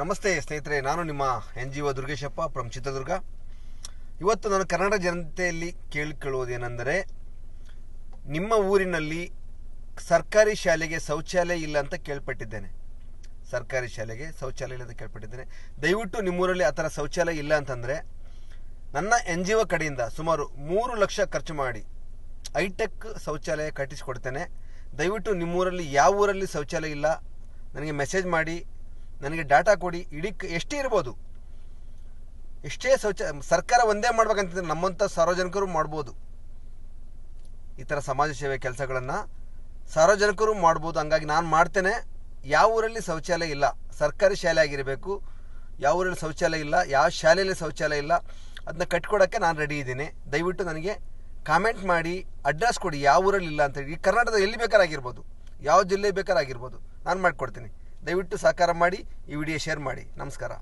ನಮಸ್ತೆ ಸ್ನೇಹಿತರೆ, ನಾನು ನಿಮ್ಮ NGO ದುರ್ಗೇಶಪ್ಪ ಫ್ರಮ್ ಚಿತ್ರದುರ್ಗ. ಇವತ್ತು ನಾನು ಕನ್ನಡ ಜನತೆಯಲ್ಲಿ ಕೇಳಿಕೊಳ್ಳುವುದೇನೆಂದರೆ, ನಿಮ್ಮ ಊರಿನಲ್ಲಿ ಸರ್ಕಾರಿ ಶಾಲೆಗೆ ಶೌಚಾಲಯ ಇಲ್ಲ ಅಂತ ಕೇಳ್ಪಟ್ಟಿದ್ದೇನೆ. ಸರ್ಕಾರಿ ಶಾಲೆಗೆ ಶೌಚಾಲಯ ಇಲ್ಲ ಅಂತ ಕೇಳ್ಪಟ್ಟಿದ್ದೇನೆ. ದಯವಿಟ್ಟು ನಿಮ್ಮೂರಲ್ಲಿ ಆ ಥರ ಶೌಚಾಲಯ ಇಲ್ಲ ಅಂತಂದರೆ ನನ್ನ NGO ಕಡೆಯಿಂದ ಸುಮಾರು 3 ಲಕ್ಷ ಖರ್ಚು ಮಾಡಿ ಹೈಟೆಕ್ ಶೌಚಾಲಯ ಕಟ್ಟಿಸಿಕೊಡ್ತೇನೆ. ದಯವಿಟ್ಟು ನಿಮ್ಮೂರಲ್ಲಿ ಯಾವ ಊರಲ್ಲಿ ಶೌಚಾಲಯ ಇಲ್ಲ ನನಗೆ ಮೆಸೇಜ್ ಮಾಡಿ, ನನಗೆ ಡಾಟಾ ಕೊಡಿ. ಎಷ್ಟೇ ಇರ್ಬೋದು, ಎಷ್ಟೇ ಸರ್ಕಾರ ಒಂದೇ ಮಾಡ್ಬೇಕಂತಿದ್ರೆ ನಮ್ಮಂಥ ಸಾರ್ವಜನಿಕರು ಮಾಡ್ಬೋದು. ಈ ಥರ ಸಮಾಜ ಸೇವೆ ಕೆಲಸಗಳನ್ನು ಸಾರ್ವಜನಿಕರು ಮಾಡ್ಬೋದು. ಹಂಗಾಗಿ ನಾನು ಮಾಡ್ತೇನೆ. ಯಾವ ಊರಲ್ಲಿ ಶೌಚಾಲಯ ಇಲ್ಲ, ಸರ್ಕಾರಿ ಶಾಲೆ ಆಗಿರಬೇಕು. ಯಾವ ಊರಲ್ಲಿ ಶೌಚಾಲಯ ಇಲ್ಲ, ಯಾವ ಶಾಲೆಯಲ್ಲಿ ಶೌಚಾಲಯ ಇಲ್ಲ, ಅದನ್ನ ಕಟ್ಕೊಡೋಕ್ಕೆ ನಾನು ರೆಡಿ ಇದ್ದೀನಿ. ದಯವಿಟ್ಟು ನನಗೆ ಕಾಮೆಂಟ್ ಮಾಡಿ ಅಡ್ರೆಸ್ ಕೊಡಿ, ಯಾವ ಊರಲ್ಲಿ ಇಲ್ಲ ಅಂತೇಳಿ. ಈ ಕರ್ನಾಟಕದ ಎಲ್ಲಿ ಬೇಕಾರಾಗಿರ್ಬೋದು, ಯಾವ ಜಿಲ್ಲೆ ಬೇಕಾರಾಗಿರ್ಬೋದು, ನಾನು ಮಾಡಿಕೊಡ್ತೀನಿ. ದಯವಿಟ್ಟು ಸಹಕಾರ ಮಾಡಿ, ಈ ವಿಡಿಯೋ ಶೇರ್ ಮಾಡಿ. ನಮಸ್ಕಾರ.